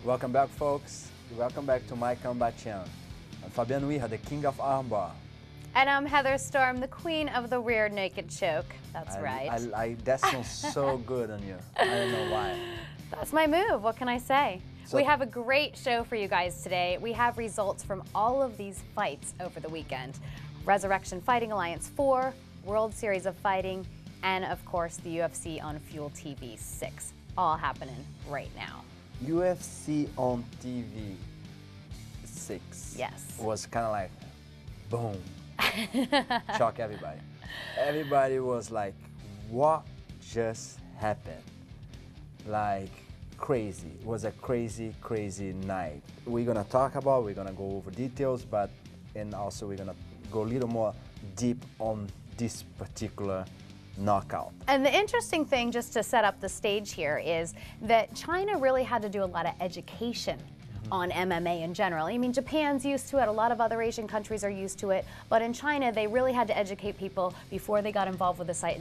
Welcome back, folks. Welcome back to My Combat Channel. I'm Fabiano Iha, the king of armbar. And I'm Heather Storm, the queen of the rear naked choke. That's right. That sounds so good on you. I don't know why. That's my move. What can I say? So, we have a great show for you guys today. We have results from all of these fights over the weekend. Resurrection Fighting Alliance 4, World Series of Fighting, and of course the UFC on Fuel TV 6. All happening right now. UFC on TV 6. Yes. Was kind of like, boom. Shock everybody. Everybody was like, what just happened? Like, crazy. It was a crazy, crazy night. We're gonna talk about, we're gonna go over details, and also we're gonna go a little more deep on this particular knockout. And the interesting thing, just to set up the stage here, is that China really had to do a lot of education on MMA in general. I mean, Japan's used to it, a lot of other Asian countries are used to it, but in China, they really had to educate people before they got involved with the fight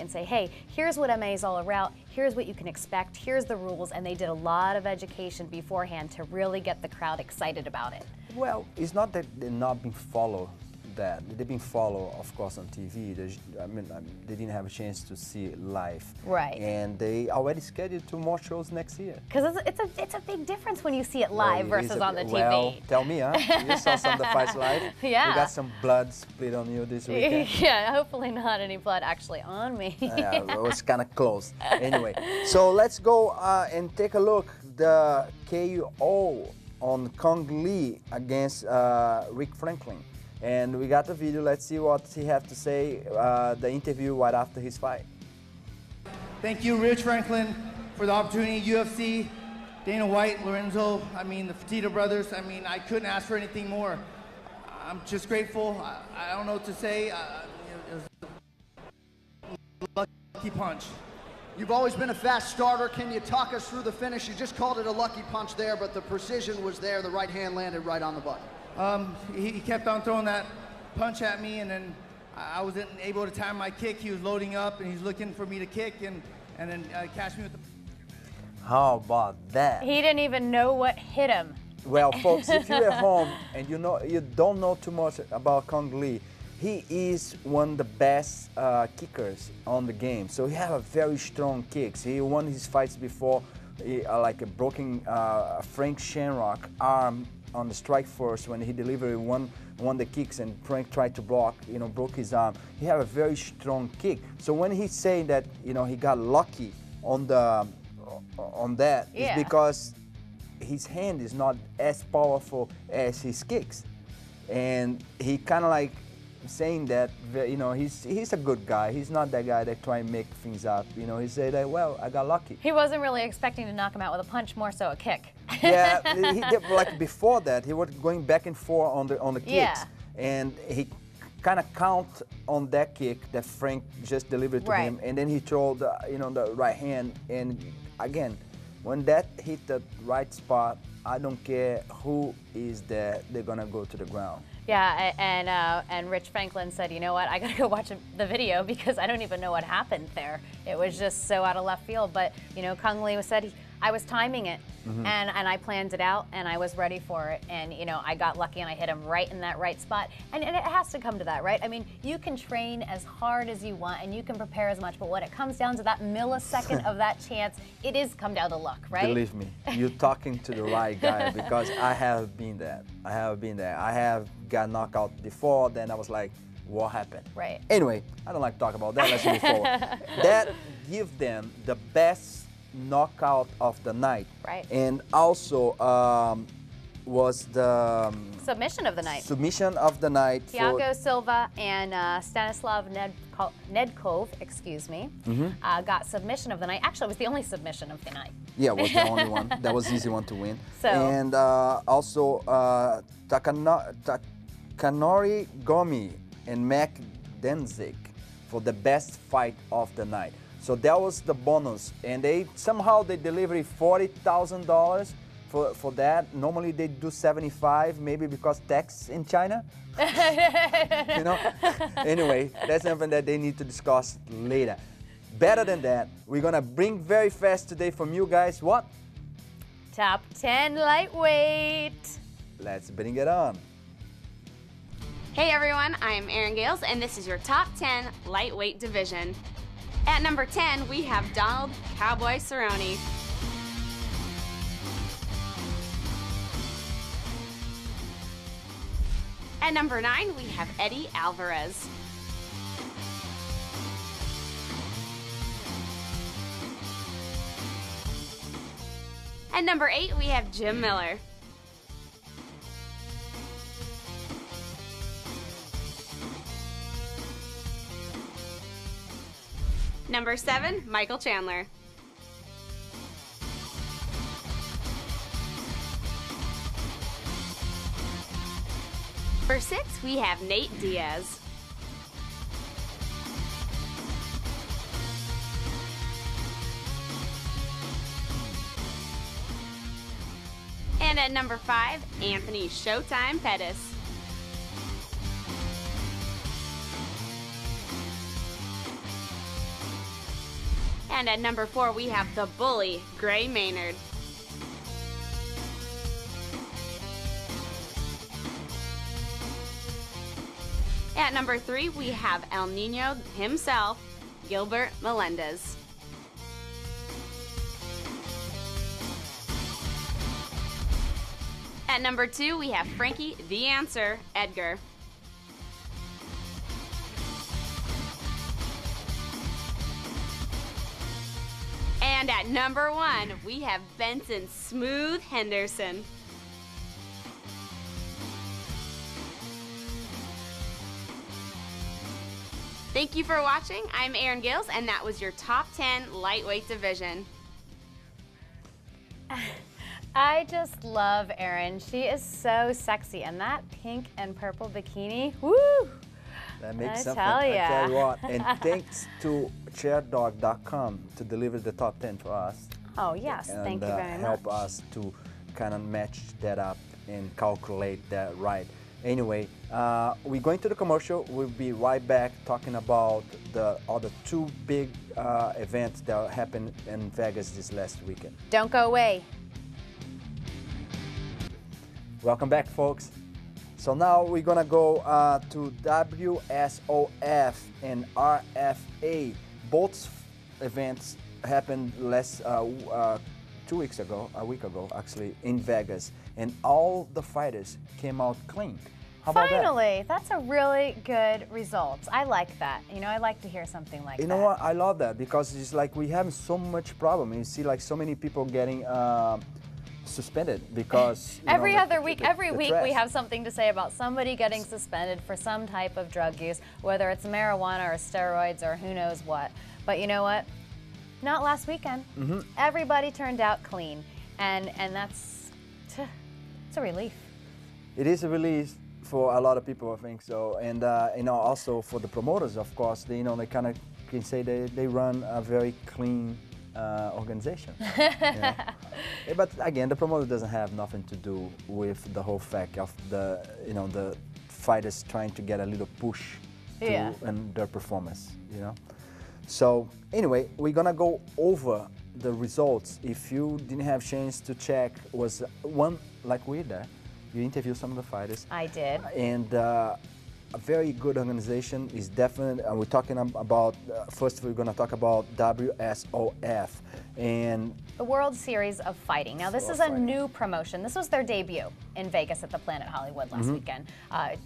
and say, hey, here's what MMA is all about, here's what you can expect, here's the rules, and they did a lot of education beforehand to really get the crowd excited about it. Well, it's not that they're not being followed. They've been followed, of course, on TV. They didn't have a chance to see it live. Right. And they already scheduled 2 more shows next year. Because it's a big difference when you see it live versus on the TV. Well, tell me, huh? You saw some of the fights live? Yeah. You got some blood split on you this weekend? Yeah, hopefully not any blood actually on me. Yeah, it was kind of close. Anyway, so let's go and take a look. The KO on Cung Le against Rick Franklin. And we got the video. Let's see what he has to say, the interview right after his fight. Thank you, Rich Franklin, for the opportunity. UFC, Dana White, Lorenzo, the Fertitta brothers. I couldn't ask for anything more. I'm just grateful. I don't know what to say. It was a lucky punch. You've always been a fast starter. Can you talk us through the finish? You just called it a lucky punch there, but the precision was there. The right hand landed right on the button. He kept on throwing that punch at me, and then I wasn't able to time my kick. He was loading up, and he's looking for me to kick, and then catch me with the... How about that? He didn't even know what hit him. Well, folks, if you're at home and you don't know too much about Cung Le, he is one of the best kickers on the game. So he has a very strong kicks. He won his fights before, like a broken Frank Shamrock arm on the strike first when he delivered won the kicks, and Frank tried to block, broke his arm. He had a very strong kick. So when he's saying that, he got lucky on that, yeah, it's because his hand is not as powerful as his kicks, and he kind of like saying that, he's a good guy. He's not that guy that try and make things up. He said that, well, I got lucky. He wasn't really expecting to knock him out with a punch, more so a kick. Yeah, he did, like before that, he was going back and forth on the kicks, yeah, and he kind of count on that kick that Frank just delivered to him, and then he threw the right hand, and again, when that hit the right spot, I don't care who is there, they're gonna go to the ground. Yeah, and Rich Franklin said, you know what, I gotta go watch the video because I don't even know what happened there. It was just so out of left field. But Cung Le said I was timing it, and I planned it out, and I was ready for it, and I got lucky and I hit him right in that right spot. And it has to come to that, right? I mean, you can train as hard as you want and you can prepare as much, but when it comes down to that millisecond of that chance, it is come down to luck, right? Believe me, you're talking to the right guy, because I have been there. I have got knocked out before, then I was like, what happened? Right. Anyway, I don't like to talk about that. Let's move forward. That gives them the best knockout of the night. Right. And also was the submission of the night. Submission of the night. Thiago Silva and Stanislav Nedkov, got submission of the night. Actually, it was the only submission of the night. Yeah, it was the only one. That was easy one to win. So. And also Takanori Gomi and Mac Danzig for the best fight of the night. So that was the bonus, and they delivered $40,000 for that. Normally they do 75, maybe because tax in China. Anyway, that's something that they need to discuss later. Better than that, we're gonna bring very fast today from you guys what? Top 10 lightweight. Let's bring it on. Hey everyone, I am Erin Gales, and this is your top 10 lightweight division. At number 10, we have Donald Cowboy Cerrone. At number 9, we have Eddie Alvarez. At number 8, we have Jim Miller. Number 7, Michael Chandler. Number 6, we have Nate Diaz. And at number 5, Anthony Showtime Pettis. And at number 4, we have the bully, Gray Maynard. At number 3, we have El Nino himself, Gilbert Melendez. At number 2, we have Frankie the Answer Edgar. And at number 1, we have Benson Smooth Henderson. Thank you for watching. I'm Erin Gales, and that was your top 10 lightweight division. I just love Erin. She is so sexy, and that pink and purple bikini, woo! That makes I something. tell I ya. tell you what. And thanks to ChairDog.com to deliver the top 10 for us. Oh yes, And thank you very help much. us to kind of match that up and calculate that right. Anyway, we're going to the commercial. We'll be right back talking about the other 2 big events that happened in Vegas this last weekend. Don't go away. Welcome back, folks. So now we're gonna go to WSOF and RFA. Both events happened last 2 weeks ago, a week ago actually, in Vegas, and all the fighters came out clean. How about that? Finally, that's a really good result. I like that. You know, I like to hear something like that. You know what? I love that because it's like we have so much problem. You see, like so many people getting suspended because every the week we trash. have something to say about somebody getting suspended for some type of drug use, whether it's marijuana or steroids or who knows what. But you know what? Not last weekend. Everybody turned out clean, and that's it's a relief. It is a release for a lot of people, I think so, and you know, also for the promoters, of course. They, you know, they kind of can say they run a very clean organization. You know? But again, the promoter doesn't have nothing to do with the whole fact of the, you know, the fighters trying to get a little push to in their performance, you know. So anyway, we're gonna go over the results. If you didn't have chance to check, was one like we did. You interviewed some of the fighters. I did. And a very good organization is definitely, and we're talking about, first we're going to talk about WSOF and the World Series of Fighting. Now this is a new promotion. This was their debut in Vegas at the Planet Hollywood last weekend,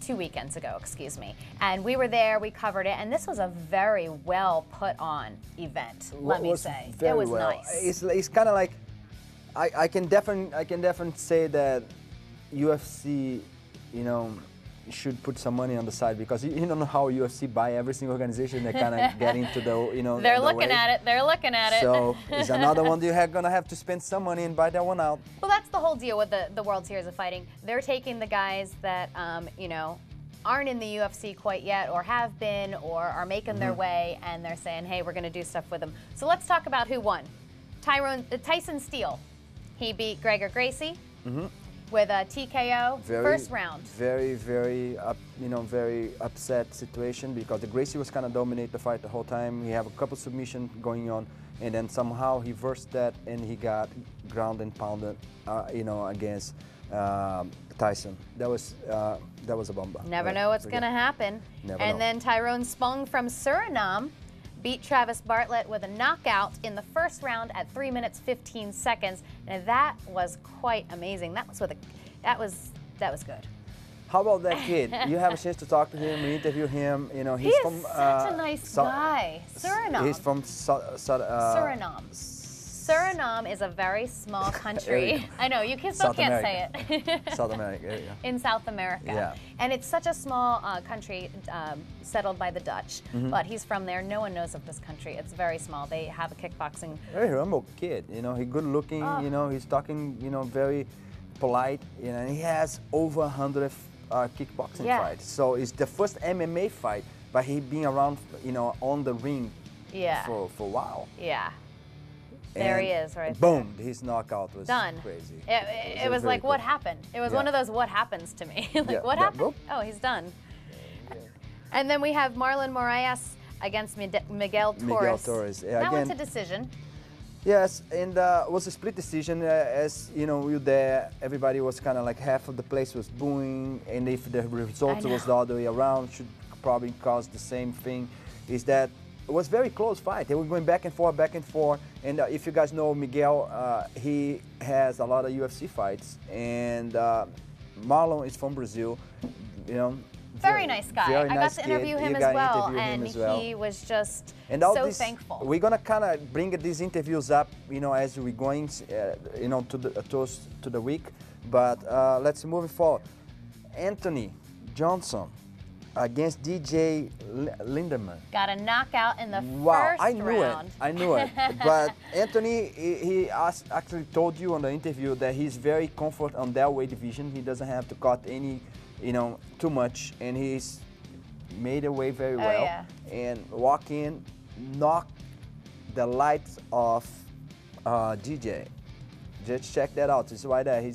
2 weekends ago, excuse me. And we were there, we covered it, and this was a very well put on event, let me say. It was nice. It's kind of like, I can definitely say that UFC, you know, should put some money on the side because you don't know how UFC buy every single organization. They kind of get into the, you know. They're looking at it. They're looking at it. So it's another one you're gonna have to spend some money and buy that one out. Well, that's the whole deal with the World Series of Fighting. They're taking the guys that, you know, aren't in the UFC quite yet or have been or are making their way, and they're saying, hey, we're going to do stuff with them. So let's talk about who won. Tyson Steele. He beat Gregor Gracie with a TKO first round. Very, very very upset situation because the Gracie was kind of dominate the fight the whole time. He have a couple submission going on, and then somehow he versed that and he got ground and pounded, against Tyson. That was a bomba. Never know what's going to happen. Never and know. then Tyrone Spong from Suriname beat Travis Bartlett with a knockout in the first round at 3 minutes 15 seconds. And that was quite amazing. That was good. How about that kid? You have a chance to talk to him, interview him. He's He is from such a nice guy. Suriname. He's from Suriname. Suriname is a very small country. I know, you still can't say it. South America, yeah. In South America. Yeah. And it's such a small country settled by the Dutch, but he's from there. No one knows of this country. It's very small. They have a kickboxing. Very humble kid. He's good looking. He's talking. Very polite. And he has over 100 kickboxing fights. So it's the first MMA fight, but he been around, on the ring. For a while. Yeah. There he is, right boom, his knockout was done. Crazy. It was like, what happened? It was one of those what happens to me. What happened? Oh, he's done. And then we have Marlon Moraes against Miguel Torres. Miguel Torres. That one's a decision. Yes, and it was a split decision. As we were there, everybody was kind of like half of the place was booing, and if the result was the other way around, should probably cause the same thing. Is that it was very close fight. They were going back and forth, and if you guys know Miguel, he has a lot of UFC fights, and Marlon is from Brazil, Very nice guy. Very I got nice to interview kid. him as well, and he was just so thankful. We're gonna kind of bring these interviews up, as we're going, to the week. But let's move forward. Anthony Johnson against DJ Lindemann. Got a knockout in the Wow, first round. I knew it. But Anthony, he actually told you on the interview that he's very comfortable on that weight division. He doesn't have to cut any, too much, and he's made away very well. Yeah. And walk in, knock the lights off DJ. Just check that out. It's right there. He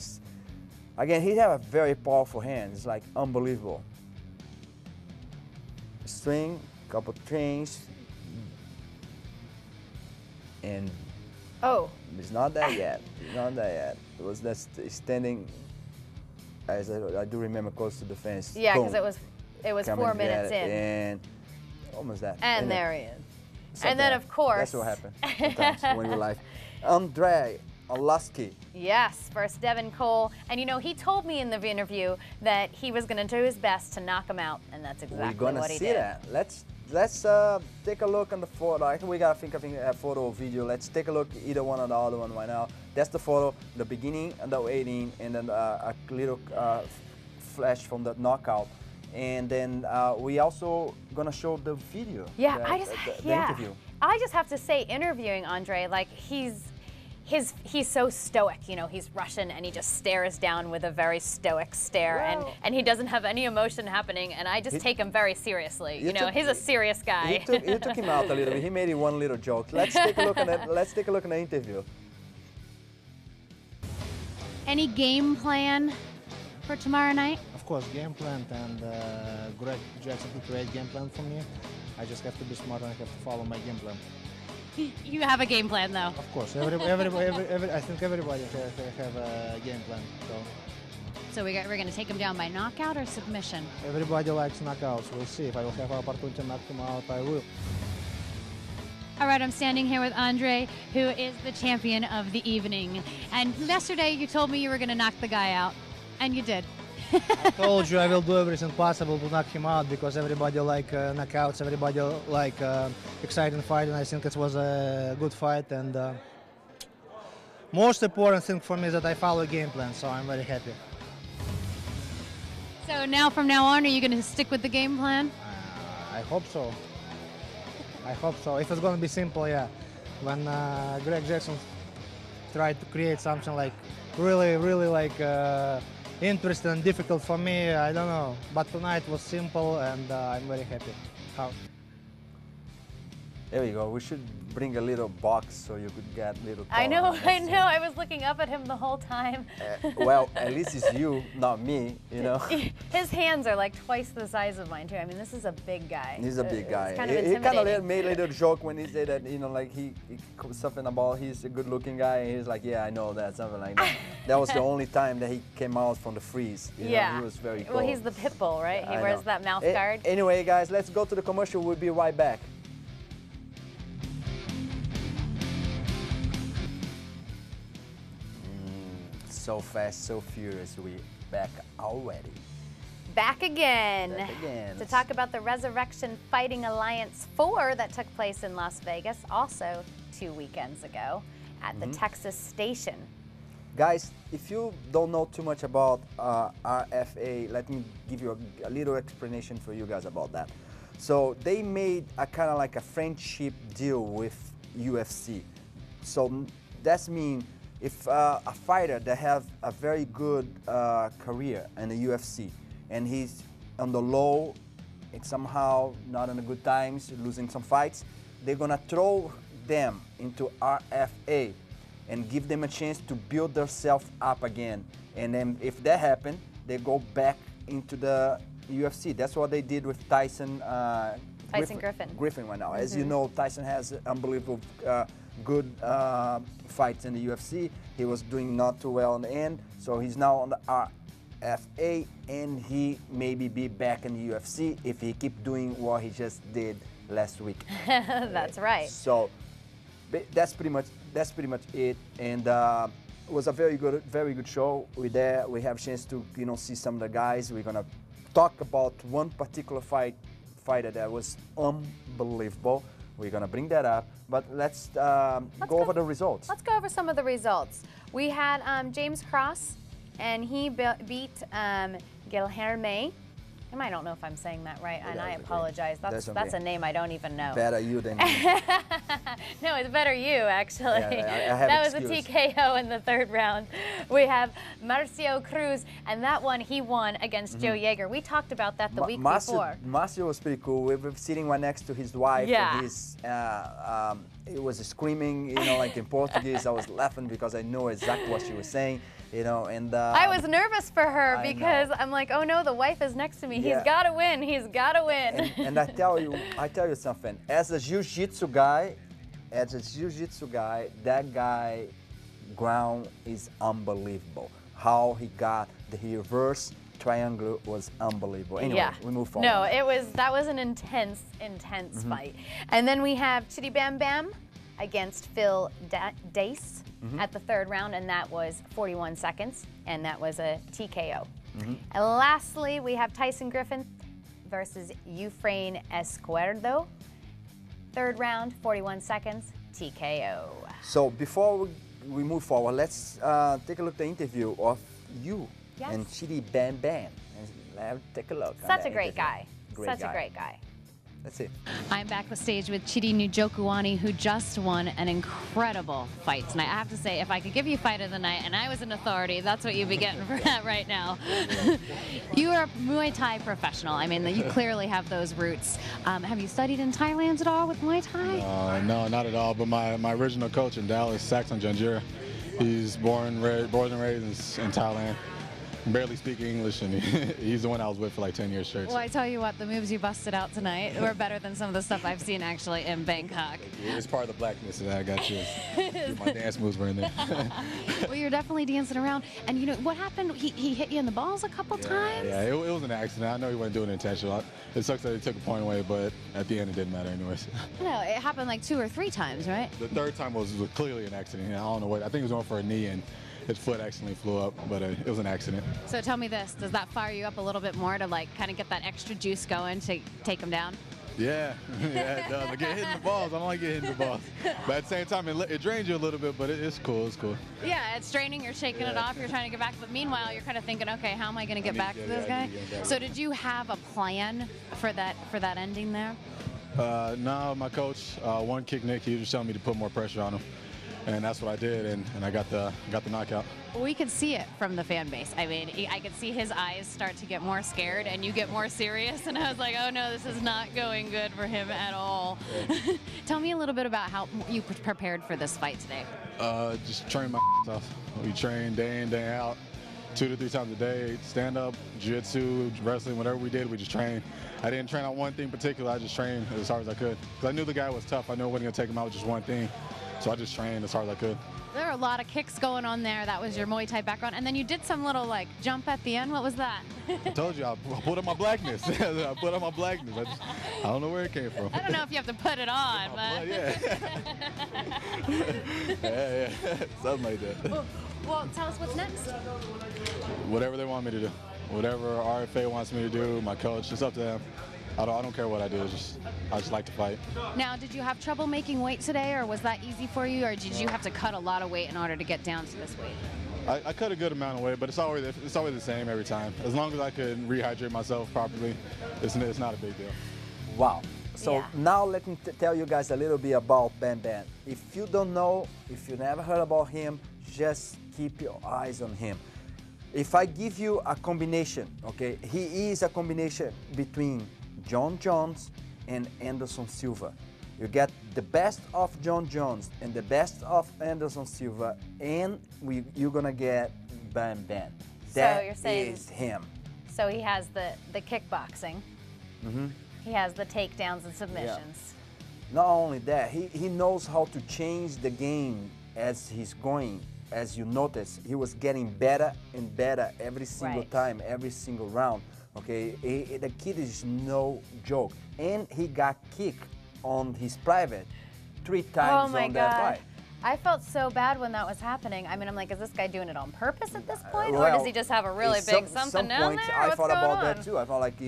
have a very powerful hand. It's like unbelievable. Swing, couple trains, and it's not there yet. It's not there yet. It was just standing, as I do remember, close to the fence. Yeah, because it was 4 minutes in, and almost that. And there he is. And then of course, that's what happened sometimes when you're live. Andrei Arlovski. Yes, versus Devin Cole. And he told me in the interview that he was going to do his best to knock him out, and that's exactly what he did. We're gonna see that. Let's take a look on the photo. I think we gotta think of a photo or video. Let's take a look either one or the other one right now. That's the photo, the beginning and the waiting, and then a little flash from the knockout. And then we also gonna show the video. Yeah, the interview. I just have to say, interviewing Andre, like he's so stoic, he's Russian and he just stares down with a very stoic stare, and he doesn't have any emotion happening, and I just take him very seriously. He's a serious guy. He took him out a little bit. He made one little joke. Let's take a look at that. Let's take a look at the interview. Any game plan for tomorrow night? Of course, game plan, and Greg Jackson to create game plan for me. I just have to be smart and I have to follow my game plan. You have a game plan, though. Of course, I think everybody have a game plan. So we're going to take him down by knockout or submission? Everybody likes knockouts. We'll see. If I will have an opportunity to knock him out, I will. All right, I'm standing here with Andre, who is the champion of the evening. And yesterday you told me you were going to knock the guy out, and you did. I told you I will do everything possible to knock him out because everybody like knockouts, everybody like exciting fight, and I think it was a good fight. And most important thing for me is that I follow a game plan, so I'm very happy. So now, from now on, are you going to stick with the game plan? I hope so. I hope so. If it's going to be simple, yeah. When Greg Jackson tried to create something like really like interesting and difficult for me, I don't know. But tonight was simple, and I'm very happy. How? There we go. We should bring a little box so you could get little. I know, tolerance. I know. I was looking up at him the whole time. Well, at least it's you, not me. You know. His hands are like twice the size of mine too. I mean, this is a big guy. He's a big guy. It's kind of He kind of intimidating. made a little joke when he said that, you know, like he something about he's a good-looking guy. And he's like, yeah, I know that, something like that. That was the only time that he came out from the freeze. You know, he was very cool. Well, he's the pit bull, right? He I wears know. that mouth guard. Anyway, guys, let's go to the commercial. We'll be right back. So fast, so furious. We back already. Back again. Back again. To talk about the Resurrection Fighting Alliance 4 that took place in Las Vegas, also 2 weekends ago at the Texas Station. Guys, if you don't know too much about RFA, let me give you a little explanation for you guys about that. So they made a kind of like a friendship deal with UFC. So that's mean if a fighter that have a very good career in the UFC and he's on the low and somehow not in the good times, losing some fights, they're gonna throw them into RFA and give them a chance to build themselves up again. And then if that happens, they go back into the UFC. That's what they did with Tyson Griffin right now. As you know, Tyson has unbelievable good fights in the UFC. He was doing not too well in the end, so he's now on the RFA, and he maybe be back in the UFC if he keep doing what he just did last week. That's right. So that's pretty much it, and it was a very good show. We're there. We have a chance to see some of the guys. We're gonna talk about one particular fighter that was unbelievable. We're gonna bring that up, but let's go over the results. Let's go over some of the results. We had James Cross, and he beat Guilherme. I don't know if I'm saying that right, and I apologize. That's a name I don't even know. Better you than me. No, it's better you, actually. Yeah, I have that was excuse. a TKO in the 3rd round. We have Marcio Cruz, and that one he won against Joe Yeager. We talked about that the week before. Marcio was pretty cool. We were sitting right next to his wife. Yeah. And he was screaming, like in Portuguese. I was laughing because I know exactly what she was saying. And I was nervous for her because I'm like, oh no, the wife is next to me. Yeah. He's got to win. He's got to win. And I tell you something. As a jiu-jitsu guy, that guy ground is unbelievable. How he got the reverse triangle was unbelievable. Anyway, we move forward. No, that was an intense fight. And then we have Chitty Bam Bam against Phil Dace at the 3rd round, and that was 41 seconds, and that was a TKO. And lastly, we have Tyson Griffin versus Eufrain Esquerdo. 3rd round, 41 seconds, TKO. So before we move forward, let's take a look at the interview of you and Chitty Bam Bam. And take a look. Such a great guy. Such a great guy. That's it. I'm back with stage with Chidi Njokuani, who just won an incredible fight tonight. I have to say, if I could give you fight of the night and I was an authority, that's what you'd be getting for that right now. You are a Muay Thai professional. I mean, you clearly have those roots. Have you studied in Thailand at all with Muay Thai? No, not at all. But my original coach in Dallas, Saxon Janjira, he's born and raised in Thailand. Barely speak English, and he's the one I was with for like 10 years straight. Well, I tell you what, the moves you busted out tonight were better than some of the stuff I've seen actually in Bangkok. It's part of the blackness that I got you. My dance moves were in there. Well, you're definitely dancing around. And you know, what happened? He hit you in the balls a couple times? Yeah, it was an accident. I know he wasn't doing it intentional. It sucks that he took a point away, but at the end it didn't matter anyways. No, it happened like 2 or 3 times, right? The 3rd time was clearly an accident. I don't know what. I think he was going for a knee, and his foot accidentally flew up, but it was an accident. So tell me this, does that fire you up a little bit more to like kind of get that extra juice going to take him down? Yeah, it does. I get hit in the balls. I don't like getting hit in the balls. But at the same time, it drains you a little bit, but it's cool. It's cool. Yeah, it's draining. You're shaking it off. You're trying to get back. But meanwhile, you're kind of thinking, okay, how am I going to get back to this guy? So did you have a plan for that ending there? No, my coach, one kick Nick, he was just telling me to put more pressure on him. and that's what I did, and I got the knockout. We could see it from the fan base. I mean, I could see his eyes start to get more scared and you get more serious. And I was like, oh no, this is not going good for him at all. Tell me a little bit about how you prepared for this fight today. Just train my off. We train day in, day out, 2 to 3 times a day, stand up, jiu-jitsu, wrestling, whatever we did, we just trained. I didn't train on one thing in particular, I just trained as hard as I could. Because I knew the guy was tough, I knew I wasn't going to take him out with just one thing. So I just trained as hard as I could. There are a lot of kicks going on there. That was your Muay Thai background. And then you did some little like jump at the end. What was that? I told you, I put on my blackness. I put on my blackness. I don't know where it came from. I don't know if you have to put it on, but. Yeah, something like that. Well, tell us what's next. Whatever they want me to do. Whatever RFA wants me to do, my coach, it's up to them. I don't care what I do. I just like to fight. Now, did you have trouble making weight today, or was that easy for you, or did you have to cut a lot of weight in order to get down to this weight? I cut a good amount of weight, but it's always the same every time. As long as I can rehydrate myself properly, it's not a big deal. Wow. So now let me tell you guys a little bit about Bam Bam. If you don't know, if you never heard about him, just keep your eyes on him. If I give you a combination, okay, he is a combination between Jon Jones and Anderson Silva. You get the best of Jon Jones and the best of Anderson Silva, and you're gonna get Bam Bam. That you're saying, is him. So he has the kickboxing. Mm-hmm. He has the takedowns and submissions. Yeah. Not only that, he knows how to change the game as he's going. As you notice, he was getting better and better every single time, every single round. Okay, the kid is no joke. And he got kicked on his private 3 times on that fight. I felt so bad when that was happening. I mean, I'm like, is this guy doing it on purpose at this point? Well, or does he just have a really big something down there? I What's thought going about on? that too. I felt like,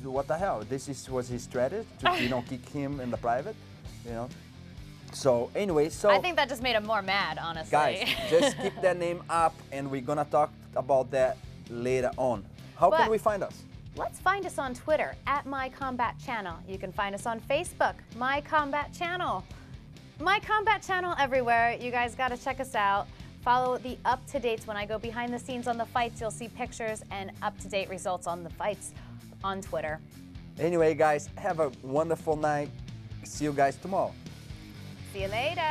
what the hell? Was his strategy to, kick him in the private, So anyway, I think that just made him more mad, honestly. Guys, just keep that name up, and we're gonna talk about that later on. How can we find us? Let's find us on Twitter at My Combat Channel. You can find us on Facebook, My Combat Channel. My Combat Channel everywhere. You guys got to check us out. Follow the up-to-dates. When I go behind the scenes on the fights, you'll see pictures and up-to-date results on the fights on Twitter. Anyway, guys, have a wonderful night. See you guys tomorrow. See you later.